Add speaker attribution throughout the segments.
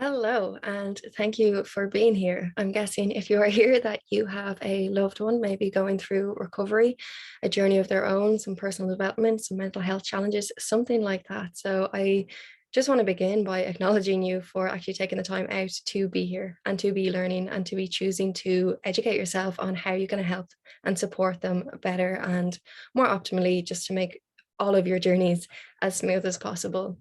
Speaker 1: Hello, and thank you for being here. I'm guessing if you are here that you have a loved one, maybe going through recovery, a journey of their own, some personal development, some mental health challenges, something like that. So I just want to begin by acknowledging you for actually taking the time out to be here and to be learning and to be choosing to educate yourself on how you're going to help and support them better and more optimally, just to make all of your journeys as smooth as possible.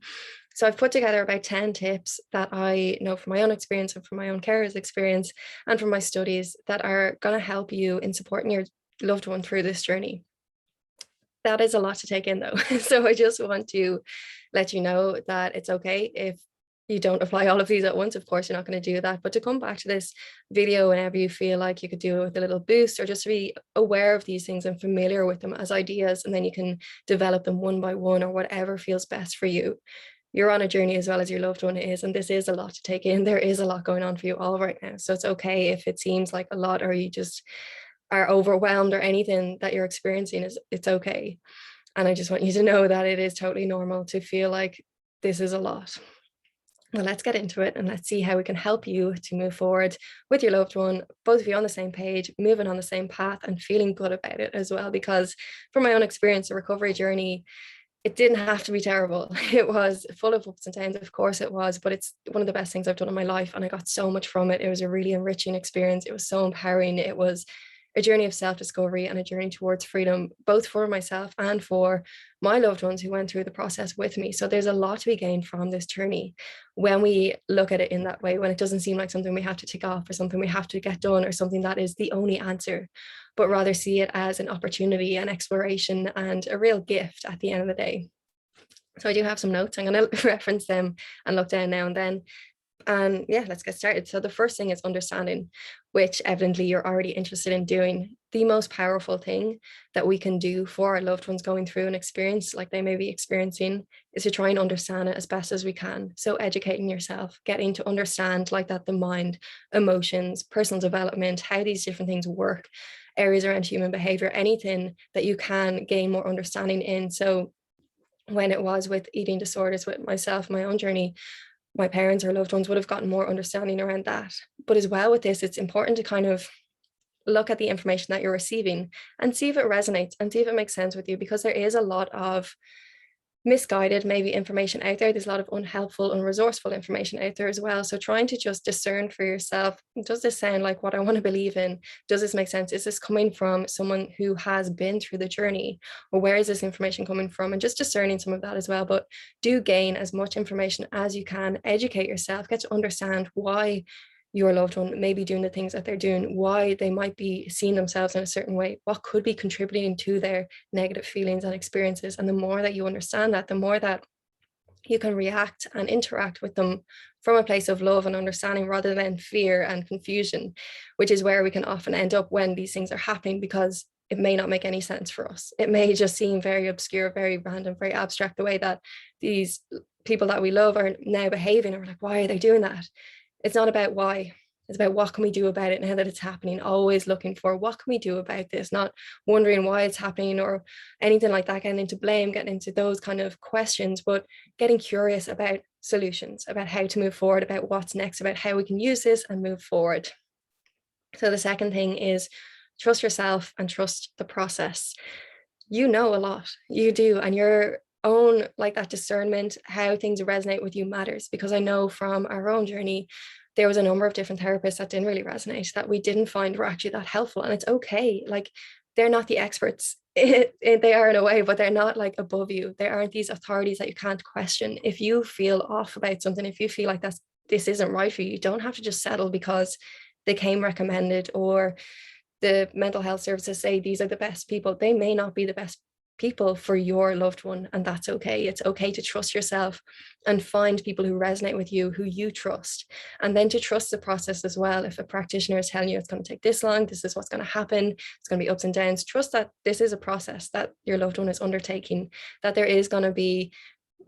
Speaker 1: So I've put together about 10 tips that I know from my own experience and from my own carer's experience and from my studies that are going to help you in supporting your loved one through this journey. That is a lot to take in though. So I just want to let you know that it's okay if you don't apply all of these at once. Of course, you're not going to do that, but to come back to this video whenever you feel like you could do it with a little boost, or just to be aware of these things and familiar with them as ideas, and then you can develop them one by one or whatever feels best for you. You're on a journey as well as your loved one is, and this is a lot to take in. There is a lot going on for you all right now. So it's okay if it seems like a lot or you just are overwhelmed or anything that you're experiencing it's okay. And I just want you to know that it is totally normal to feel like this is a lot. Well, let's get into it and let's see how we can help you to move forward with your loved one, both of you on the same page, moving on the same path and feeling good about it as well. Because from my own experience, the recovery journey, it didn't have to be terrible. It was full of ups and downs, of course it was, but it's one of the best things I've done in my life. And I got so much from it. It was a really enriching experience. It was so empowering. It was a journey of self-discovery and a journey towards freedom, both for myself and for my loved ones who went through the process with me. So there's a lot to be gained from this journey when we look at it in that way, when it doesn't seem like something we have to tick off or something we have to get done or something that is the only answer, but rather see it as an opportunity, an exploration, and a real gift at the end of the day. So I do have some notes. I'm going to reference them and look down now and then. And yeah, let's get started. So the first thing is understanding, which evidently you're already interested in doing. The most powerful thing that we can do for our loved ones going through an experience like they may be experiencing is to try and understand it as best as we can. So educating yourself, getting to understand like that, the mind, emotions, personal development, how these different things work, areas around human behavior, anything that you can gain more understanding in. So when it was with eating disorders with myself, my own journey, my parents or loved ones would have gotten more understanding around that. But as well with this, it's important to kind of look at the information that you're receiving and see if it resonates and see if it makes sense with you, because there is a lot of misguided maybe information out there. There's a lot of unhelpful and resourceful information out there as well. So trying to just discern for yourself, does this sound like what I want to believe in? Does this make sense? Is this coming from someone who has been through the journey, or where is this information coming from? And just discerning some of that as well. But do gain as much information as you can, educate yourself, get to understand why your loved one may be doing the things that they're doing, why they might be seeing themselves in a certain way, what could be contributing to their negative feelings and experiences. And the more that you understand that, the more that you can react and interact with them from a place of love and understanding rather than fear and confusion, which is where we can often end up when these things are happening, because it may not make any sense for us. It may just seem very obscure, very random, very abstract, the way that these people that we love are now behaving. And we're like, why are they doing that? It's not about why, it's about what can we do about it now that it's happening. Always looking for what can we do about this, not wondering why it's happening or anything like that, getting into blame, getting into those kind of questions, but getting curious about solutions, about how to move forward, about what's next, about how we can use this and move forward. So the second thing is trust yourself and trust the process. You know a lot, you do, and your own like that discernment, how things resonate with you matters, because I know from our own journey there was a number of different therapists that didn't really resonate, that we didn't find were actually that helpful. And it's okay, like they're not the experts. They are in a way, but they're not like above you. There aren't these authorities that you can't question. If you feel off about something, if you feel like this isn't right for you, you don't have to just settle because they came recommended or the mental health services say these are the best people. They may not be the best people for your loved one, and that's okay. It's okay to trust yourself and find people who resonate with you, who you trust, and then to trust the process as well. If a practitioner is telling you it's going to take this long, this is what's going to happen, it's going to be ups and downs, trust that this is a process that your loved one is undertaking, that there is going to be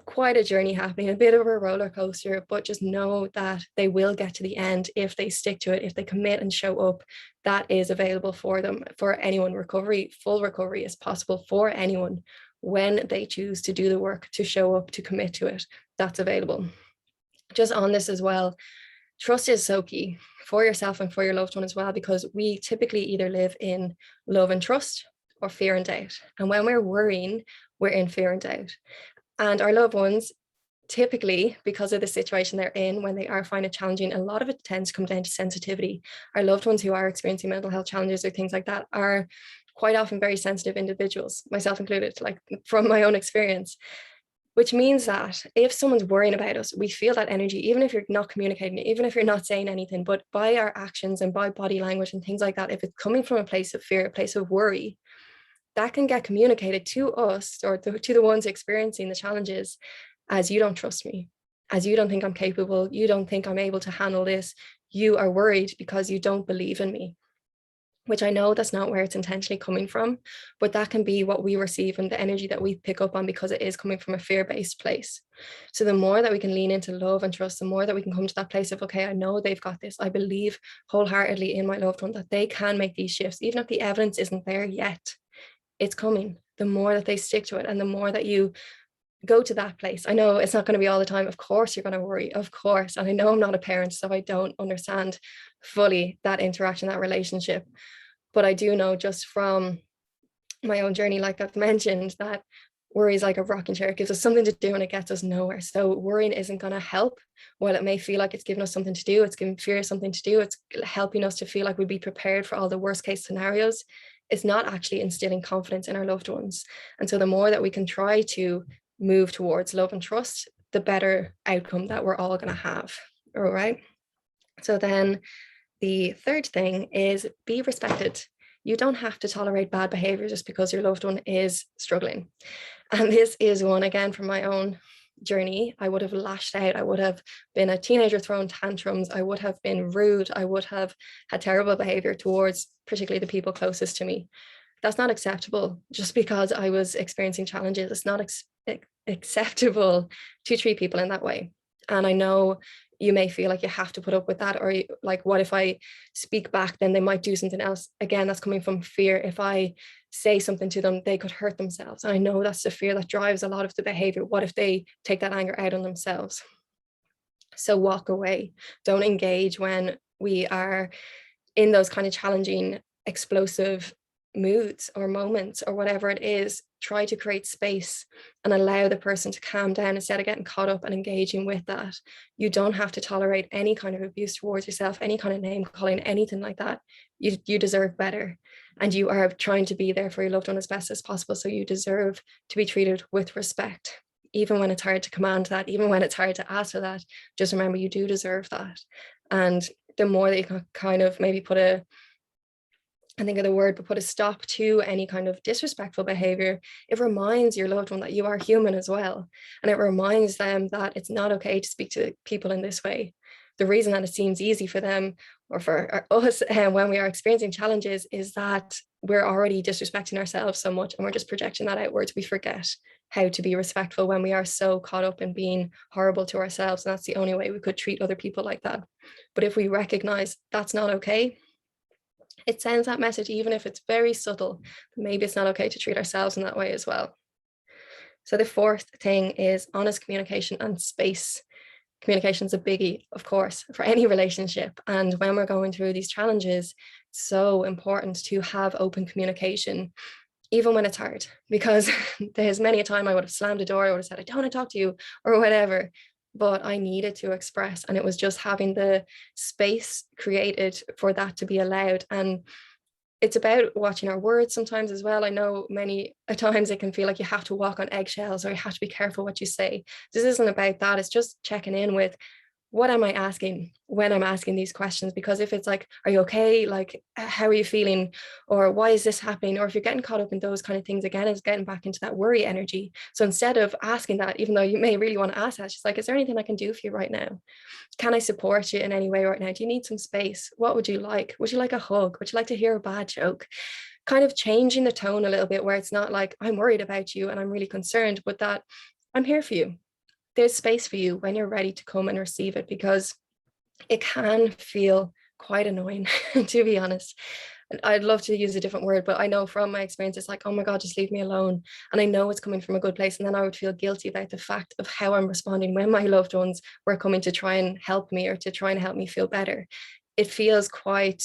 Speaker 1: quite a journey happening, a bit of a roller coaster, but just know that they will get to the end if they stick to it, if they commit and show up. That is available for them, for anyone. Recovery, full recovery is possible for anyone when they choose to do the work, to show up, to commit to it. That's available. Just on this as well, Trust is so key for yourself and for your loved one as well, because we typically either live in love and trust or fear and doubt. And when we're worrying, we're in fear and doubt. And our loved ones, typically, because of the situation they're in, when they are finding it challenging, a lot of it tends to come down to sensitivity. Our loved ones who are experiencing mental health challenges or things like that are quite often very sensitive individuals, myself included, like from my own experience. Which means that if someone's worrying about us, we feel that energy, even if you're not communicating, even if you're not saying anything, but by our actions and by body language and things like that, if it's coming from a place of fear, a place of worry, that can get communicated to us or to the ones experiencing the challenges as, you don't trust me, as you don't think I'm capable, you don't think I'm able to handle this, you are worried because you don't believe in me. Which I know that's not where it's intentionally coming from, but that can be what we receive and the energy that we pick up on, because it is coming from a fear-based place. So the more that we can lean into love and trust, the more that we can come to that place of, okay, I know they've got this. I believe wholeheartedly in my loved one that they can make these shifts, even if the evidence isn't there yet, it's coming. The more that they stick to it and the more that you go to that place. I know it's not going to be all the time. Of course, you're going to worry, of course. And I know I'm not a parent, so I don't understand fully that interaction, that relationship. But I do know just from my own journey, like I've mentioned, that worry is like a rocking chair. It gives us something to do and it gets us nowhere. So worrying isn't going to help. While it may feel like it's giving us something to do, it's giving fear something to do, it's helping us to feel like we'd be prepared for all the worst case scenarios. It's not actually instilling confidence in our loved ones. And so the more that we can try to move towards love and trust, the better outcome that we're all going to have. All right. So then the third thing is be respected. You don't have to tolerate bad behavior just because your loved one is struggling. And this is one, again, from my own journey. I would have lashed out. I would have been a teenager throwing tantrums. I would have been rude. I would have had terrible behavior towards particularly the people closest to me. That's not acceptable. Just because I was experiencing challenges, it's not acceptable to treat people in that way. And I know you may feel like you have to put up with that, or like, what if I speak back, then they might do something else. Again, that's coming from fear. If I say something to them, they could hurt themselves. And I know that's the fear that drives a lot of the behavior. What if they take that anger out on themselves? So walk away. Don't engage when we are in those kind of challenging, explosive moods or moments or whatever it is. Try to create space and allow the person to calm down instead of getting caught up and engaging with that. You don't have to tolerate any kind of abuse towards yourself, any kind of name calling, anything like that. You deserve better, and you are trying to be there for your loved one as best as possible. So you deserve to be treated with respect, even when it's hard to command that, even when it's hard to ask for that. Just remember, you do deserve that. And the more that you can kind of maybe put a stop to any kind of disrespectful behavior, it reminds your loved one that you are human as well. And it reminds them that it's not okay to speak to people in this way. The reason that it seems easy for them or for us when we are experiencing challenges is that we're already disrespecting ourselves so much and we're just projecting that outwards. We forget how to be respectful when we are so caught up in being horrible to ourselves. And that's the only way we could treat other people like that. But if we recognize that's not okay, it sends that message, even if it's very subtle, maybe it's not okay to treat ourselves in that way as well. So the fourth thing is honest communication and space. Communication is a biggie, of course, for any relationship. And when we're going through these challenges, it's so important to have open communication, even when it's hard, because there's many a time I would have slammed a door, I would have said, I don't want to talk to you or whatever, but I needed to express. And it was just having the space created for that to be allowed. And it's about watching our words sometimes as well. I know many times it can feel like you have to walk on eggshells or you have to be careful what you say. This isn't about that. It's just checking in with, what am I asking when I'm asking these questions? Because if it's like, are you okay? Like, how are you feeling? Or why is this happening? Or if you're getting caught up in those kind of things, again, it's getting back into that worry energy. So instead of asking that, even though you may really want to ask that, just like, is there anything I can do for you right now? Can I support you in any way right now? Do you need some space? What would you like? Would you like a hug? Would you like to hear a bad joke? Kind of changing the tone a little bit, where it's not like, I'm worried about you and I'm really concerned, but that I'm here for you. There's space for you when you're ready to come and receive it, because it can feel quite annoying, to be honest. I'd love to use a different word, but I know from my experience, it's like, oh my God, just leave me alone. And I know it's coming from a good place. And then I would feel guilty about the fact of how I'm responding when my loved ones were coming to try and help me or to try and help me feel better. It feels quite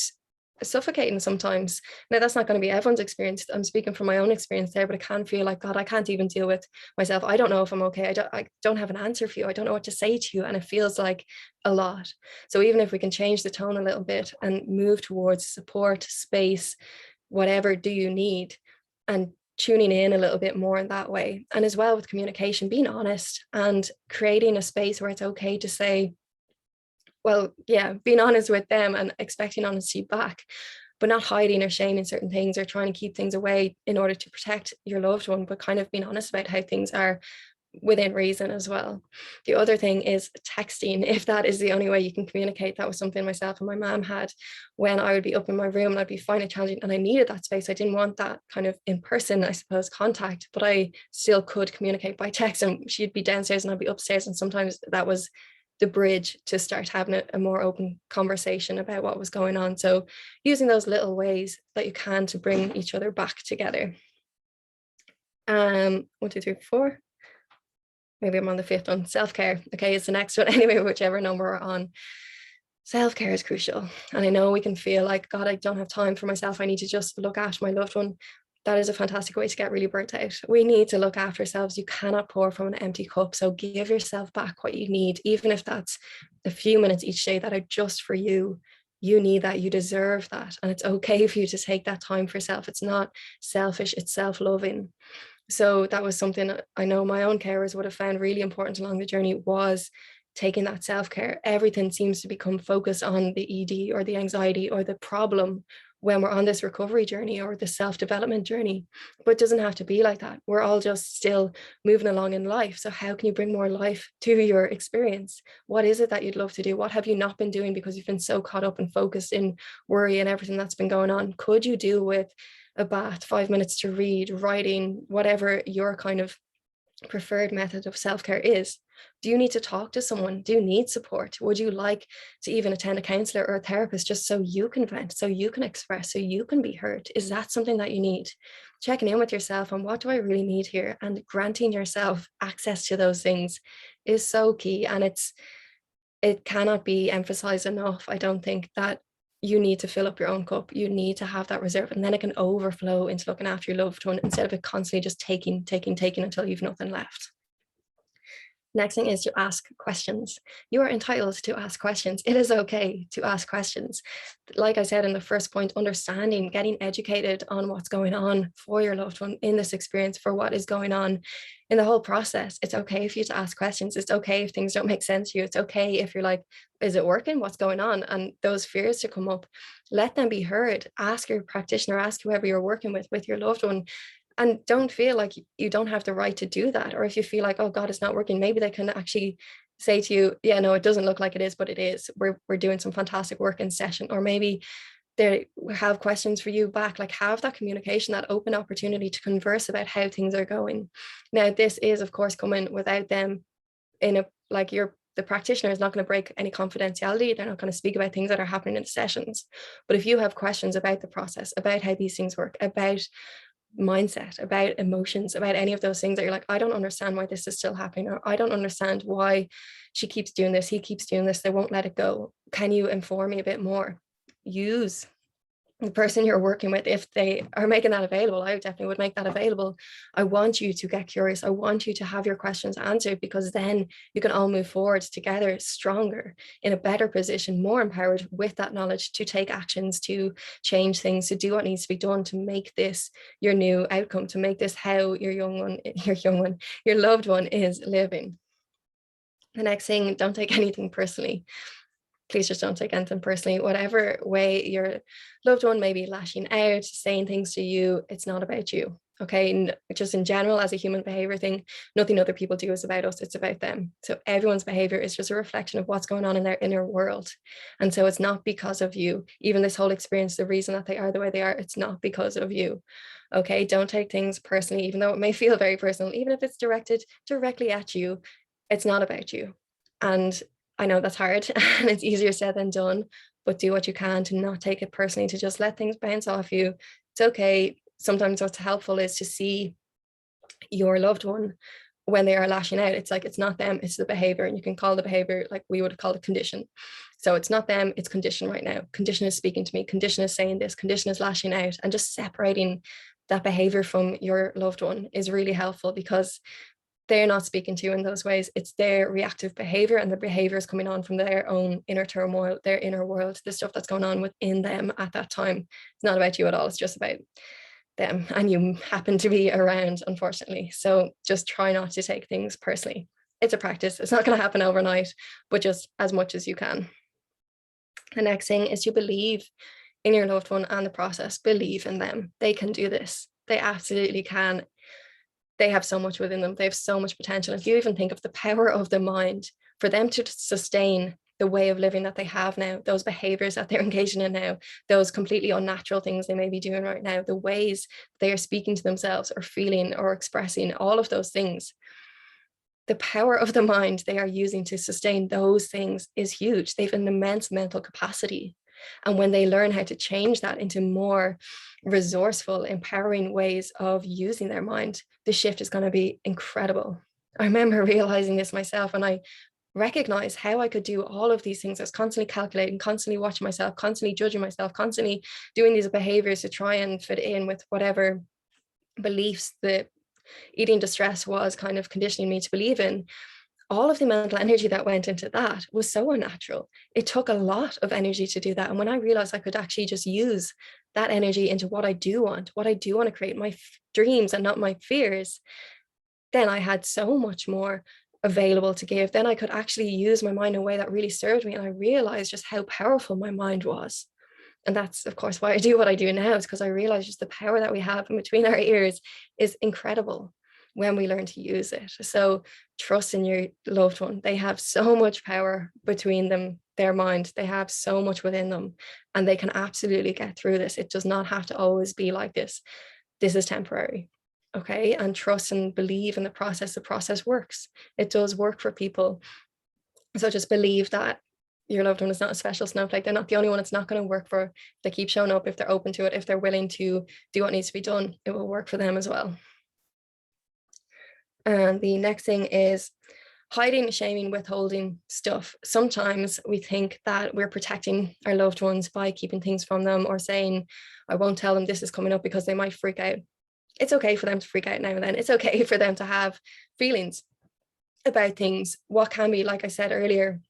Speaker 1: suffocating sometimes. Now, that's not going to be everyone's experience. I'm speaking from my own experience there, but it can feel like, God, I can't even deal with myself. I don't know if I'm okay. I don't have an answer for you. I don't know what to say to you. And it feels like a lot. So even if we can change the tone a little bit and move towards support, space, whatever do you need, and tuning in a little bit more in that way. And as well with communication, being honest and creating a space where it's okay to say, well, yeah, being honest with them and expecting honesty back, but not hiding or shaming certain things or trying to keep things away in order to protect your loved one, but kind of being honest about how things are within reason as well. The other thing is texting, if that is the only way you can communicate. That was something myself and my mom had when I would be up in my room and I'd be finding it challenging and I needed that space. I didn't want that kind of in person, I suppose, contact, but I still could communicate by text, and she'd be downstairs and I'd be upstairs, and sometimes that was the bridge to start having a more open conversation about what was going on. So using those little ways that you can to bring each other back together. 1, 2, 3, 4. Maybe I'm on the fifth one. Self-care. Okay, it's the next one. Anyway, whichever number we're on. Self-care is crucial. And I know we can feel like, God, I don't have time for myself. I need to just look after my loved one. That is a fantastic way to get really burnt out. We need to look after ourselves. You cannot pour from an empty cup. So give yourself back what you need, even if that's a few minutes each day that are just for you. You need that. You deserve that. And it's okay for you to take that time for yourself. It's not selfish, it's self-loving. So that was something I know my own carers would have found really important along the journey, was taking that self-care. Everything seems to become focused on the ED or the anxiety or the problem when we're on this recovery journey or the self-development journey. But it doesn't have to be like that. We're all just still moving along in life. So how can you bring more life to your experience? What is it that you'd love to do? What have you not been doing because you've been so caught up and focused in worry and everything that's been going on? Could you do with a bath, 5 minutes to read, writing, whatever your kind of preferred method of self-care is? Do you need to talk to someone? Do you need support? Would you like to even attend a counselor or a therapist just so you can vent, so you can express, so you can be heard? Is that something that you need? Checking in with yourself on what do I really need here, and granting yourself access to those things is so key. And it cannot be emphasized enough, I don't think, that you need to fill up your own cup. You need to have that reserve, and then it can overflow into looking after your loved one instead of it constantly just taking until you've nothing left. Next thing is to ask questions. You are entitled to ask questions. It is okay to ask questions. Like I said in the first point, understanding, getting educated on what's going on for your loved one in this experience, for what is going on in the whole process. It's okay for you to ask questions. It's okay if things don't make sense to you. It's okay if you're like, is it working? What's going on? And those fears to come up, let them be heard. Ask your practitioner, ask whoever you're working with your loved one. And don't feel like you don't have the right to do that. Or if you feel like, oh God, it's not working, maybe they can actually say to you, yeah, no, it doesn't look like it is, but it is. We're doing some fantastic work in session. Or maybe they have questions for you back. Like, have that communication, that open opportunity to converse about how things are going. Now, this is, of course, coming without them in a, like, the practitioner is not going to break any confidentiality. They're not going to speak about things that are happening in the sessions. But if you have questions about the process, about how these things work, about mindset, about emotions, about any of those things that you're like, I don't understand why this is still happening, or I don't understand why she keeps doing this, he keeps doing this, they won't let it go. Can you inform me a bit more? Use the person you're working with, if they are making that available. I definitely would make that available. I want you to get curious. I want you to have your questions answered, because then you can all move forward together stronger, in a better position, more empowered with that knowledge to take actions, to change things, to do what needs to be done to make this your new outcome, to make this how your loved one is living. The next thing, don't take anything personally. Please just don't take anything personally. Whatever way your loved one may be lashing out, saying things to you, it's not about you. Okay. Just in general, as a human behavior thing, nothing other people do is about us, it's about them. So everyone's behavior is just a reflection of what's going on in their inner world. And so it's not because of you. Even this whole experience, the reason that they are the way they are, it's not because of you. Okay. Don't take things personally, even though it may feel very personal, even if it's directed directly at you, it's not about you. And I know that's hard and it's easier said than done, but do what you can to not take it personally, to just let things bounce off you. It's okay. Sometimes what's helpful is to see your loved one when they are lashing out. It's like, it's not them, it's the behavior. And you can call the behavior, like we would call it, condition. So it's not them, it's condition right now. Condition is speaking to me, condition is saying this, condition is lashing out. And just separating that behavior from your loved one is really helpful, because they're not speaking to you in those ways. It's their reactive behavior, and the behavior is coming on from their own inner turmoil, their inner world, the stuff that's going on within them at that time. It's not about you at all. It's just about them, and you happen to be around, unfortunately. So just try not to take things personally. It's a practice. It's not going to happen overnight, but just as much as you can. The next thing is to believe in your loved one and the process. Believe in them. They can do this. They absolutely can. They have so much within them. They have so much potential. If you even think of the power of the mind, for them to sustain the way of living that they have now, those behaviors that they're engaging in now, those completely unnatural things they may be doing right now, the ways they are speaking to themselves or feeling or expressing, all of those things, the power of the mind they are using to sustain those things is huge. They have an immense mental capacity. And when they learn how to change that into more resourceful, empowering ways of using their mind, the shift is going to be incredible. I remember realizing this myself, and I recognized how I could do all of these things. I was constantly calculating, constantly watching myself, constantly judging myself, constantly doing these behaviors to try and fit in with whatever beliefs the eating distress was kind of conditioning me to believe in. All of the mental energy that went into that was so unnatural. It took a lot of energy to do that. And when I realized I could actually just use that energy into what I do want to create, my dreams and not my fears, then I had so much more available to give. Then I could actually use my mind in a way that really served me. And I realized just how powerful my mind was. And that's, of course, why I do what I do now, is because I realize just the power that we have in between our ears is incredible when we learn to use it. So trust in your loved one. They have so much power between them, their mind. They have so much within them, and they can absolutely get through this. It does not have to always be like this. This is temporary. Okay. And trust and believe in the process. The process works. It does work for people. So just believe that your loved one is not a special snowflake. They're not the only one it's not going to work for. If they keep showing up, if they're open to it, if they're willing to do what needs to be done, it will work for them as well. And the next thing is hiding, shaming, withholding stuff. Sometimes we think that we're protecting our loved ones by keeping things from them, or saying, I won't tell them this is coming up because they might freak out. It's okay for them to freak out now and then. It's okay for them to have feelings about things. What can be, like I said earlier,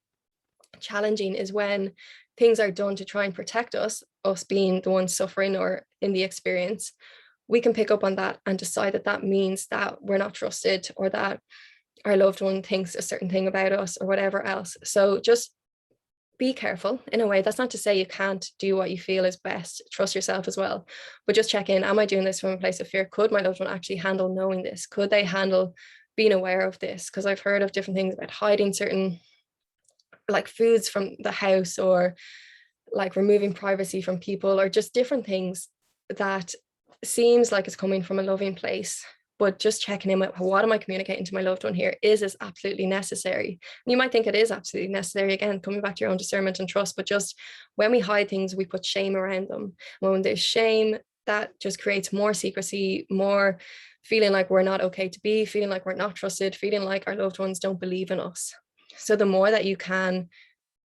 Speaker 1: challenging is when things are done to try and protect us being the ones suffering or in the experience. We can pick up on that and decide that that means that we're not trusted, or that our loved one thinks a certain thing about us, or whatever else. So just be careful in a way. That's not to say you can't do what you feel is best. Trust yourself as well. But just check in. Am I doing this from a place of fear? Could my loved one actually handle knowing this? Could they handle being aware of this? Because I've heard of different things about hiding certain like foods from the house, or like removing privacy from people, or just different things that seems like it's coming from a loving place. But just checking in with, what am I communicating to my loved one here? Is this absolutely necessary? And you might think it is absolutely necessary. Again, coming back to your own discernment and trust. But just when we hide things, we put shame around them. When there's shame, that just creates more secrecy, more feeling like we're not okay to be, feeling like we're not trusted, feeling like our loved ones don't believe in us. So the more that you can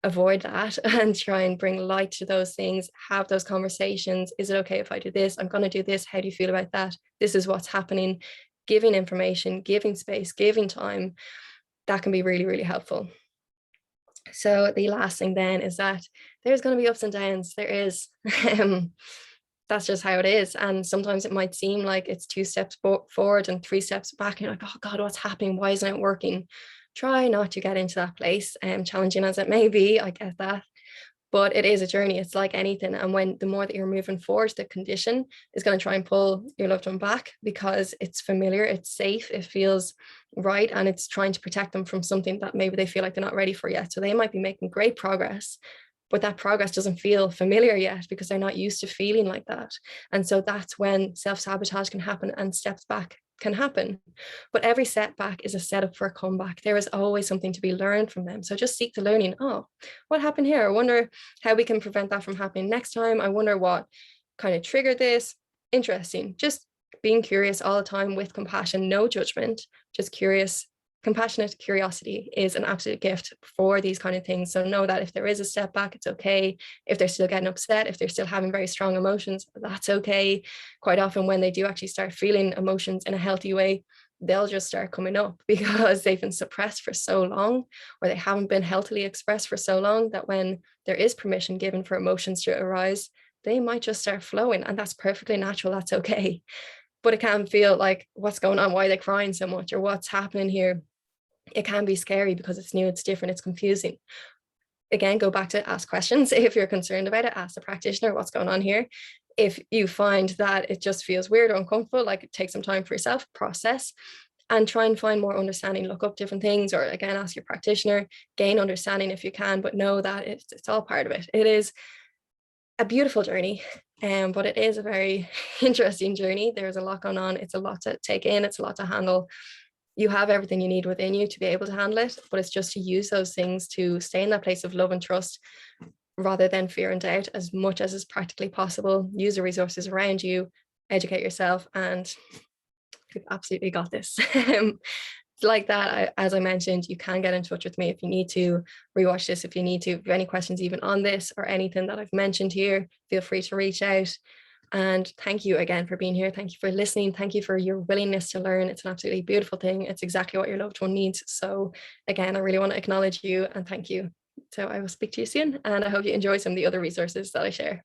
Speaker 1: avoid that and try and bring light to those things, have those conversations. Is it okay if I do this? I'm going to do this. How do you feel about that? This is what's happening. Giving information, giving space, giving time, that can be really, really helpful. So the last thing then is that there's going to be ups and downs. There is. That's just how it is. And sometimes it might seem like it's 2 steps forward and 3 steps back. And you're like, oh God, what's happening? Why isn't it working? Try not to get into that place, challenging as it may be. I get that. But it is a journey. It's like anything. And when the more that you're moving forward, the condition is going to try and pull your loved one back, because it's familiar, it's safe, it feels right. And it's trying to protect them from something that maybe they feel like they're not ready for yet. So they might be making great progress, but that progress doesn't feel familiar yet because they're not used to feeling like that. And so that's when self-sabotage can happen and steps back can happen. But every setback is a setup for a comeback. There is always something to be learned from them. So just seek the learning. Oh, what happened here? I wonder how we can prevent that from happening next time. I wonder what kind of triggered this. Interesting. Just being curious all the time with compassion, no judgment, just curious. Compassionate curiosity is an absolute gift for these kind of things. So know that if there is a setback, it's okay. If they're still getting upset, if they're still having very strong emotions, that's okay. Quite often when they do actually start feeling emotions in a healthy way, they'll just start coming up because they've been suppressed for so long, or they haven't been healthily expressed for so long, that when there is permission given for emotions to arise, they might just start flowing, and that's perfectly natural. That's okay. But it can feel like, what's going on? Why are they crying so much? Or what's happening here? It can be scary because it's new, it's different, it's confusing. Again, go back to ask questions. If you're concerned about it, ask the practitioner what's going on here. If you find that it just feels weird or uncomfortable, like, take some time for yourself, process, and try and find more understanding. Look up different things, or again, ask your practitioner, gain understanding if you can, but know that it's all part of it. It is a beautiful journey, but it is a very interesting journey. There's a lot going on. It's a lot to take in. It's a lot to handle. You have everything you need within you to be able to handle it, but it's just to use those things to stay in that place of love and trust rather than fear and doubt as much as is practically possible. Use the resources around you, educate yourself, and you've absolutely got this. Like that, as I mentioned, you can get in touch with me if you need to rewatch this, if you need to. If you have any questions even on this or anything that I've mentioned here, feel free to reach out. And thank you again for being here. Thank you for listening. Thank you for your willingness to learn. It's an absolutely beautiful thing. It's exactly what your loved one needs. So again, I really want to acknowledge you and thank you. So I will speak to you soon, and I hope you enjoy some of the other resources that I share.